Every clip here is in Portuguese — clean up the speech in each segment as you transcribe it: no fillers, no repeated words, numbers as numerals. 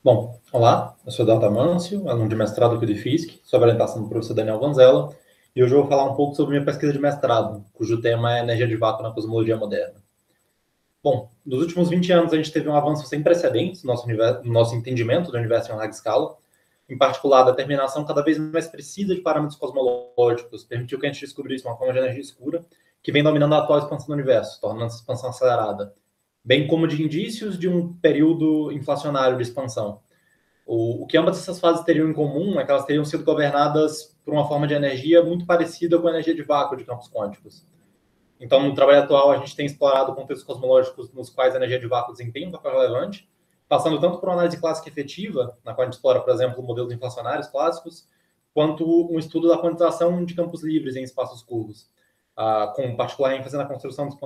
Bom, olá, eu sou Eduardo Amâncio, aluno de mestrado aqui do IFISC, sob a orientação do professor Daniel Vanzella, e hoje eu vou falar um pouco sobre minha pesquisa de mestrado, cujo tema é energia de vácuo na cosmologia moderna. Bom, nos últimos 20 anos a gente teve um avanço sem precedentes no nosso entendimento do universo em larga escala, em particular, a determinação cada vez mais precisa de parâmetros cosmológicos permitiu que a gente descobrisse uma forma de energia escura que vem dominando a atual expansão do universo, tornando essa expansão acelerada, bem como de indícios de um período inflacionário de expansão. O que ambas essas fases teriam em comum é que elas teriam sido governadas por uma forma de energia muito parecida com a energia de vácuo de campos quânticos. Então, no trabalho atual, a gente tem explorado contextos cosmológicos nos quais a energia de vácuo desempenha um papel relevante, passando tanto por uma análise clássica efetiva, na qual a gente explora, por exemplo, modelos inflacionários clássicos, quanto um estudo da quantização de campos livres em espaços curvos, com particular ênfase na construção de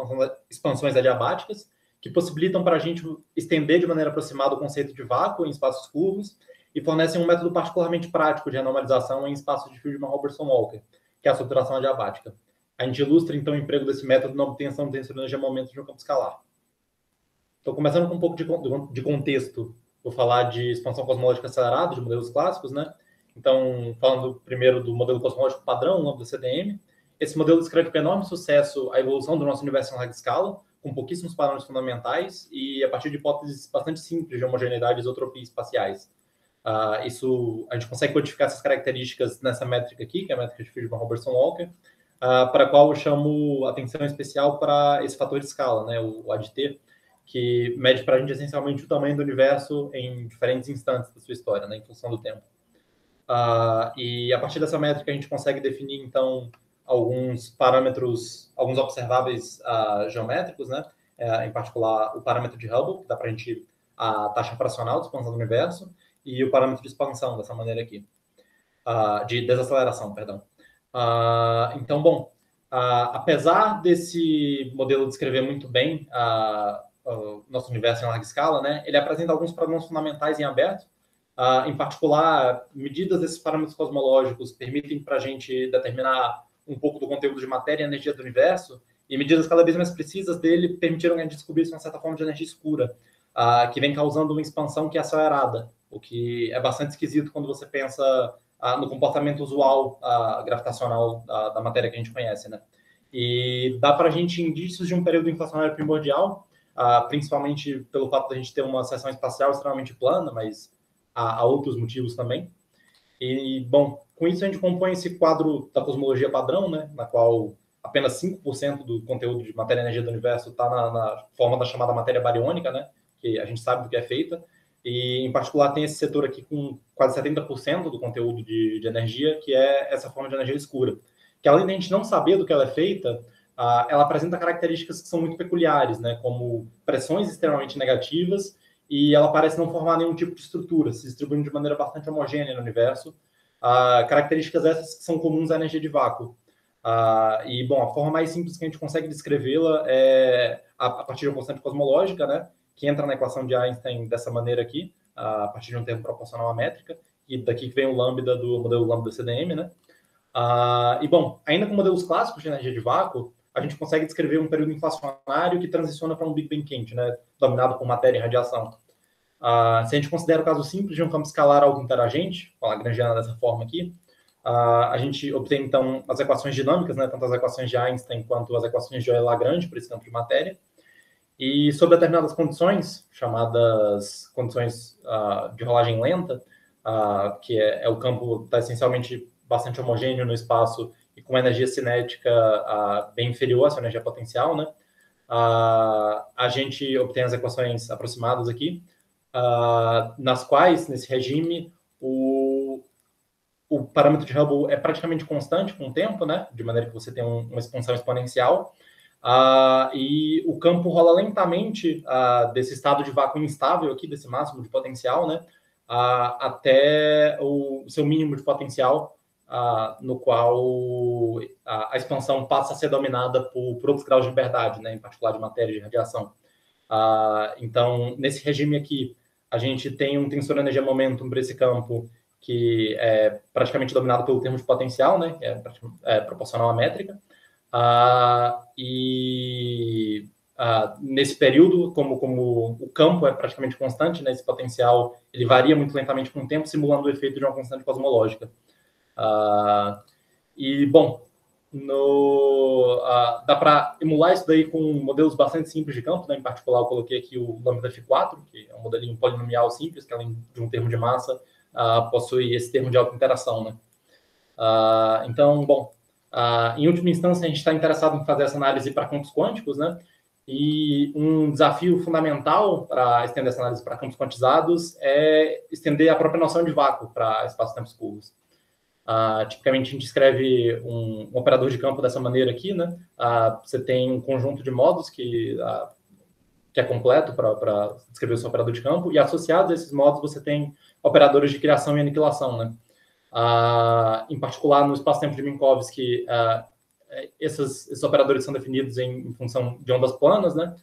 expansões adiabáticas, que possibilitam para a gente estender de maneira aproximada o conceito de vácuo em espaços curvos e fornecem um método particularmente prático de anomalização em espaços de Friedmann-Robertson-Walker, que é a subtração adiabática. A gente ilustra, então, o emprego desse método na obtenção de tensor de energia momento de um campo escalar. Então, começando com um pouco de contexto, vou falar de expansão cosmológica acelerada, de modelos clássicos, né? Então, falando primeiro do modelo cosmológico padrão, o nome do CDM. Esse modelo descreve com enorme sucesso a evolução do nosso universo em larga escala, com pouquíssimos parâmetros fundamentais e a partir de hipóteses bastante simples de homogeneidade e isotropia espaciais. Isso, a gente consegue codificar essas características nessa métrica aqui, que é a métrica de Friedmann-Robertson-Walker, para a qual eu chamo atenção especial para esse fator de escala, né, o ADT, que mede para a gente essencialmente o tamanho do universo em diferentes instantes da sua história, né, em função do tempo. E a partir dessa métrica a gente consegue definir, então, alguns parâmetros, alguns observáveis geométricos, né, em particular o parâmetro de Hubble, que dá para a gente a taxa fracional de expansão do universo, e o parâmetro de expansão, dessa maneira aqui, de desaceleração, perdão. Então, bom, apesar desse modelo descrever muito bem o nosso universo em larga escala, né, ele apresenta alguns problemas fundamentais em aberto. Em particular, medidas desses parâmetros cosmológicos permitem para a gente determinar um pouco do conteúdo de matéria e energia do universo, e medidas cada vez mais precisas dele permitiram que a gente descobrisse uma certa forma de energia escura, que vem causando uma expansão que é acelerada, o que é bastante esquisito quando você pensa no comportamento usual gravitacional da matéria que a gente conhece, né? E dá para a gente indícios de um período inflacionário primordial, principalmente pelo fato de a gente ter uma seção espacial extremamente plana, mas há outros motivos também. E, bom, com isso a gente compõe esse quadro da cosmologia padrão, né, na qual apenas 5% do conteúdo de matéria e energia do universo está na forma da chamada matéria bariônica, né, que a gente sabe do que é feita, e em particular tem esse setor aqui com quase 70% do conteúdo de energia, que é essa forma de energia escura, que além de a gente não saber do que ela é feita, ela apresenta características que são muito peculiares, né, como pressões extremamente negativas, e ela parece não formar nenhum tipo de estrutura, se distribuindo de maneira bastante homogênea no universo, características essas que são comuns à energia de vácuo. E, bom, a forma mais simples que a gente consegue descrevê-la é a partir de uma constante cosmológica, né, que entra na equação de Einstein dessa maneira aqui, a partir de um termo proporcional à métrica, e daqui que vem o lambda do modelo lambda CDM, né? E, bom, ainda com modelos clássicos de energia de vácuo, a gente consegue descrever um período inflacionário que transiciona para um Big Bang quente, né, dominado por matéria e radiação. Se a gente considera o caso simples de um campo escalar algo interagente, com a Lagrangiana dessa forma aqui, a gente obtém, então, as equações dinâmicas, né, tanto as equações de Einstein quanto as equações de Euler-Lagrange para esse campo de matéria. E sob determinadas condições, chamadas condições de rolagem lenta, que é o campo está essencialmente bastante homogêneo no espaço e com energia cinética bem inferior à sua energia potencial, né? A gente obtém as equações aproximadas aqui, nas quais, nesse regime, o parâmetro de Hubble é praticamente constante com o tempo, né? De maneira que você tem uma expansão exponencial, e o campo rola lentamente desse estado de vácuo instável aqui, desse máximo de potencial, né? Até o seu mínimo de potencial, no qual a expansão passa a ser dominada por outros graus de liberdade, né? Em particular de matéria e de radiação. Então, nesse regime aqui, a gente tem um tensor energia-momentum para esse campo que é praticamente dominado pelo termo de potencial, né? Que é proporcional à métrica. E nesse período, como o campo é praticamente constante, né, esse potencial ele varia muito lentamente com o tempo, simulando o efeito de uma constante cosmológica. E, bom, dá para emular isso daí com modelos bastante simples de campo, né? Em particular, eu coloquei aqui o lambda F4, que é um modelinho polinomial simples, que além de um termo de massa, possui esse termo de alta interação, né? Então, bom, em última instância, a gente está interessado em fazer essa análise para campos quânticos, né? E um desafio fundamental para estender essa análise para campos quantizados é estender a própria noção de vácuo para espaços-tempos curvos. Tipicamente, a gente escreve um operador de campo dessa maneira aqui, né? Você tem um conjunto de modos que é completo para descrever o seu operador de campo, e associados a esses modos você tem operadores de criação e aniquilação, né? Em particular, no espaço-tempo de Minkowski, esses operadores são definidos em função de ondas planas, né?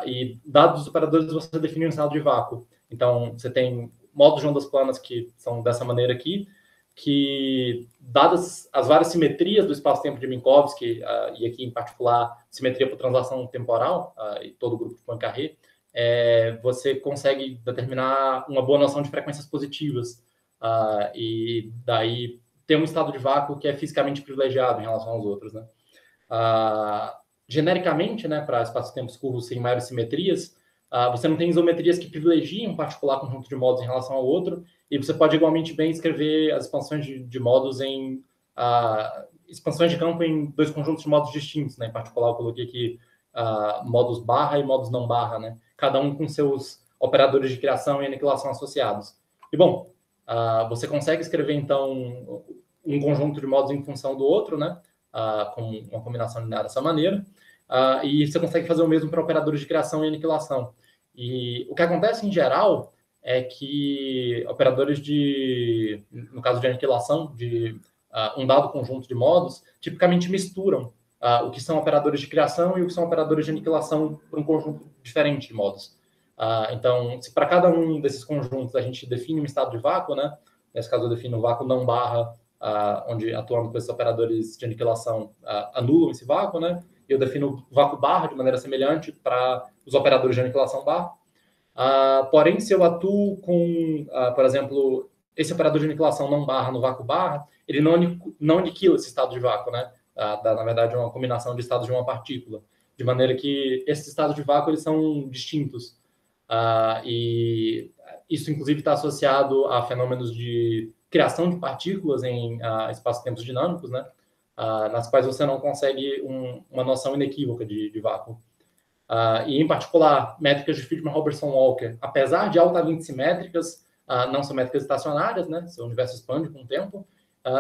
E dados os operadores, você define um estado de vácuo. Então, você tem modos de ondas planas que são dessa maneira aqui, que, dadas as várias simetrias do espaço-tempo de Minkowski, e aqui em particular simetria por translação temporal, e todo o grupo de Poincaré, você consegue determinar uma boa noção de frequências positivas, e daí ter um estado de vácuo que é fisicamente privilegiado em relação aos outros, né? Genericamente, né, para espaços-tempos curvos sem maiores simetrias, você não tem isometrias que privilegiam um particular conjunto de modos em relação ao outro, e você pode igualmente bem escrever as expansões de modos em expansões de campo em dois conjuntos de modos distintos, né? Em particular, eu coloquei aqui modos barra e modos não barra, né? Cada um com seus operadores de criação e aniquilação associados. E, bom, você consegue escrever, então, um conjunto de modos em função do outro, né? Com uma combinação linear dessa maneira. E você consegue fazer o mesmo para operadores de criação e aniquilação. E o que acontece, em geral, é que operadores no caso de aniquilação, de um dado conjunto de modos, tipicamente misturam o que são operadores de criação e o que são operadores de aniquilação para um conjunto diferente de modos. Então, se para cada um desses conjuntos a gente define um estado de vácuo, né? Nesse caso eu defino o vácuo não barra, onde atuando com esses operadores de aniquilação anulam esse vácuo, né? E eu defino o vácuo barra de maneira semelhante para os operadores de aniquilação barra. Porém, se eu atuo com, por exemplo, esse operador de aniquilação não barra no vácuo barra, ele não aniquila esse estado de vácuo, né? Na verdade, é uma combinação de estados de uma partícula, de maneira que esses estados de vácuo eles são distintos. E isso, inclusive, está associado a fenômenos de criação de partículas em espaços-tempos dinâmicos, né? Nas quais você não consegue uma noção inequívoca de vácuo. E, em particular, métricas de Friedmann-Robertson-Walker, apesar de altamente simétricas, não são métricas estacionárias, né? Seu universo expande com o tempo,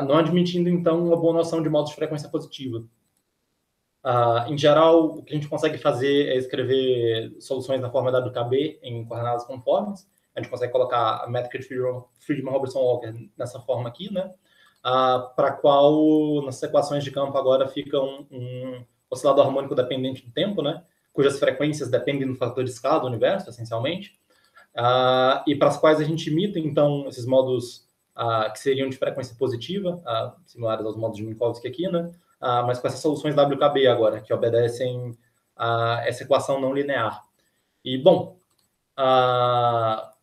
não admitindo, então, uma boa noção de modos de frequência positiva. Em geral, o que a gente consegue fazer é escrever soluções na forma WKB em coordenadas conformes. A gente consegue colocar a métrica de Friedmann-Robertson-Walker nessa forma aqui, né? Para a qual, nas equações de campo, agora fica um oscilador harmônico dependente do tempo, né? Cujas frequências dependem do fator de escala do universo, essencialmente. E para as quais a gente imita, então, esses modos que seriam de frequência positiva, similares aos modos de Minkowski aqui, né? Mas com essas soluções WKB agora, que obedecem a essa equação não linear. E, bom,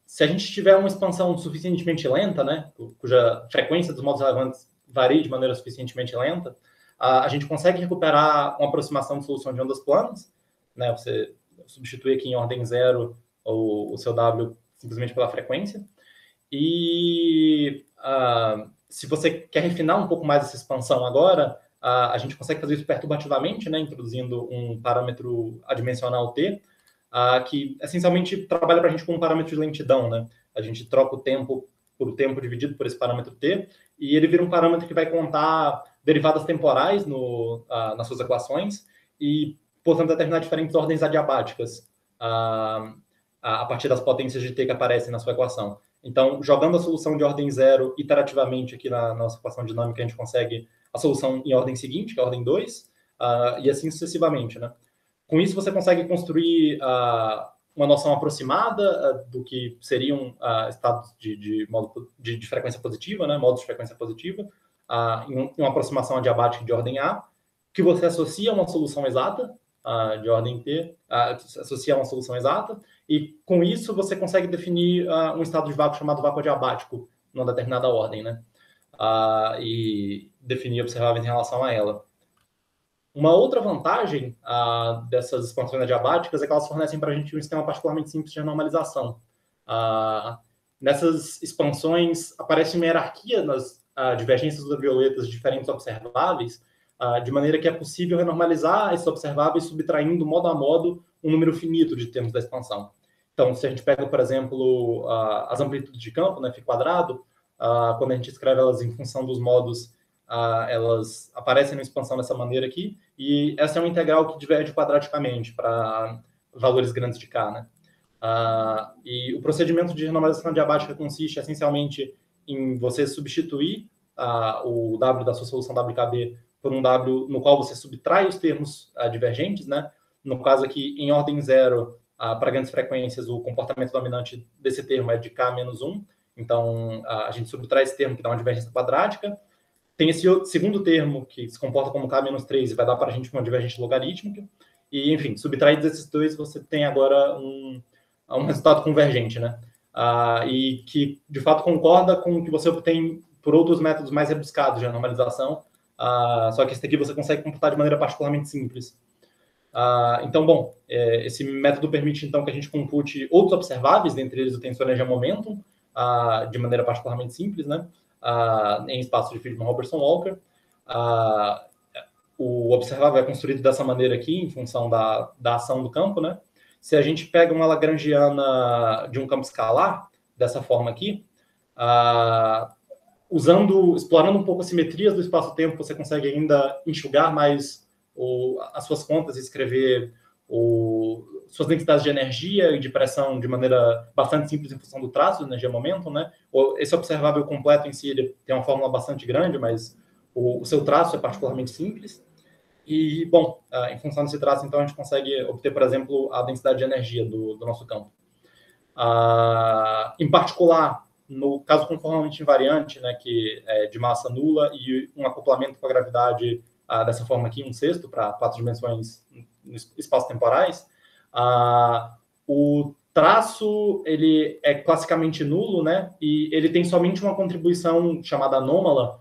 se a gente tiver uma expansão suficientemente lenta, né, cuja frequência dos modos relevantes varia de maneira suficientemente lenta, a gente consegue recuperar uma aproximação de solução de ondas planas, né? Você substitui aqui em ordem zero o seu W simplesmente pela frequência. E se você quer refinar um pouco mais essa expansão agora, a gente consegue fazer isso perturbativamente, né? Introduzindo um parâmetro adimensional T, que essencialmente trabalha para a gente com um parâmetro de lentidão, né? A gente troca o tempo por o tempo dividido por esse parâmetro T, e ele vira um parâmetro que vai contar derivadas temporais nas suas equações e, portanto, determinar diferentes ordens adiabáticas a partir das potências de T que aparecem na sua equação. Então, jogando a solução de ordem zero iterativamente aqui na nossa equação dinâmica, a gente consegue a solução em ordem seguinte, que é a ordem 2, e assim sucessivamente, né? Com isso, você consegue construir uma noção aproximada do que seriam estados de frequência positiva, né? Modos de frequência positiva, em uma aproximação adiabática de ordem A, que você associa a uma solução exata, de ordem P, associa uma solução exata, e com isso você consegue definir um estado de vácuo chamado vácuo adiabático, numa determinada ordem, né? E definir observáveis em relação a ela. Uma outra vantagem dessas expansões adiabáticas é que elas fornecem para a gente um sistema particularmente simples de normalização. Nessas expansões aparece uma hierarquia nas divergências ultravioletas de diferentes observáveis, de maneira que é possível renormalizar esses observáveis subtraindo modo a modo um número finito de termos da expansão. Então, se a gente pega, por exemplo, as amplitudes de campo, né, φ², quando a gente escreve elas em função dos modos, elas aparecem na expansão dessa maneira aqui, e essa é uma integral que diverge quadraticamente para valores grandes de K, né? E o procedimento de renormalização adiabática consiste essencialmente em você substituir o W da sua solução WKB por um W no qual você subtrai os termos divergentes, né? No caso aqui, em ordem zero, para grandes frequências, o comportamento dominante desse termo é de K menos 1, então a gente subtrai esse termo que dá uma divergência quadrática. Tem esse segundo termo que se comporta como K menos 3 e vai dar para a gente uma divergente logarítmica. E, enfim, subtraídos esses dois, você tem agora um resultado convergente, né? E que, de fato, concorda com o que você obtém por outros métodos mais rebuscados de normalização, só que esse aqui você consegue computar de maneira particularmente simples. Então, bom, esse método permite, então, que a gente compute outros observáveis, dentre eles o tensor energia-momentum, de maneira particularmente simples, né? Em espaço de Friedmann-Robertson-Walker. O observável é construído dessa maneira aqui, em função da ação do campo, né? Se a gente pega uma lagrangiana de um campo escalar, dessa forma aqui, explorando um pouco as simetrias do espaço-tempo, você consegue ainda enxugar mais as suas contas e escrever suas densidades de energia e de pressão de maneira bastante simples em função do traço, energia-momento, né? Esse observável completo em si ele tem uma fórmula bastante grande, mas o seu traço é particularmente simples. E, bom, em função desse traço, então, a gente consegue obter, por exemplo, a densidade de energia do nosso campo. Em particular, no caso conformalmente invariante, né, que é de massa nula e um acoplamento com a gravidade dessa forma aqui, 1/6 para 4 dimensões espaço-temporais, o traço ele é classicamente nulo, né, e ele tem somente uma contribuição chamada anômala,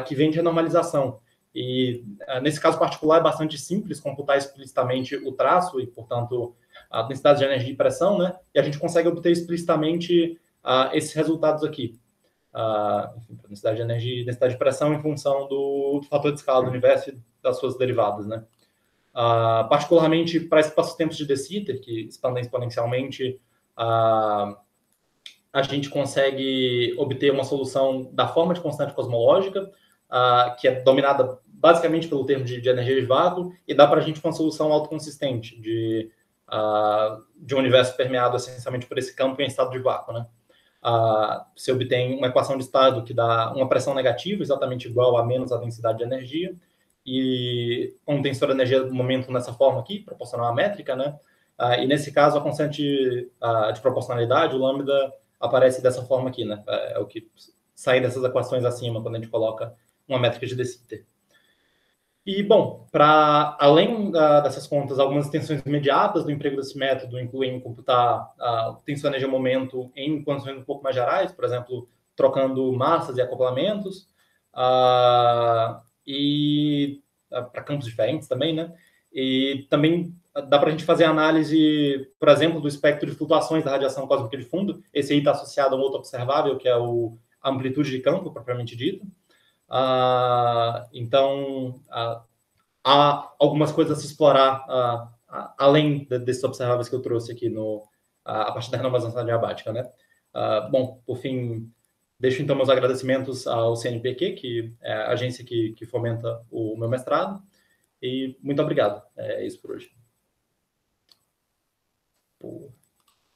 que vem de renormalização. E nesse caso particular é bastante simples computar explicitamente o traço e, portanto, a densidade de energia e pressão, né? E a gente consegue obter explicitamente esses resultados aqui. Enfim, densidade de energia e densidade de pressão em função do fator de escala do universo e das suas derivadas, né? Particularmente para espaços-tempos de de Sitter, que expandem exponencialmente, a gente consegue obter uma solução da forma de constante cosmológica, que é dominada basicamente pelo termo de energia de vácuo, e dá para a gente uma solução autoconsistente de um universo permeado essencialmente por esse campo em estado de vácuo, né? Você obtém uma equação de estado que dá uma pressão negativa, exatamente igual a menos a densidade de energia, e um tensor de energia do momento nessa forma aqui, proporcional à métrica, né? E nesse caso, a constante de proporcionalidade, o lambda, aparece dessa forma aqui, né? É o que sai dessas equações acima, quando a gente coloca uma métrica de de Sitter. E, bom, para além dessas contas, algumas extensões imediatas do emprego desse método incluem computar tensor energia-momento em condições um pouco mais gerais, por exemplo, trocando massas e acoplamentos, e para campos diferentes também, né? E também dá para a gente fazer análise, por exemplo, do espectro de flutuações da radiação cósmica de fundo. Esse aí está associado a um outro observável, que é a amplitude de campo, propriamente dito. Então, há algumas coisas a se explorar além desses observáveis que eu trouxe aqui a partir da renormalização adiabática, né? Bom, por fim, deixo então meus agradecimentos ao CNPq, que é a agência que fomenta o meu mestrado, e muito obrigado. É isso por hoje.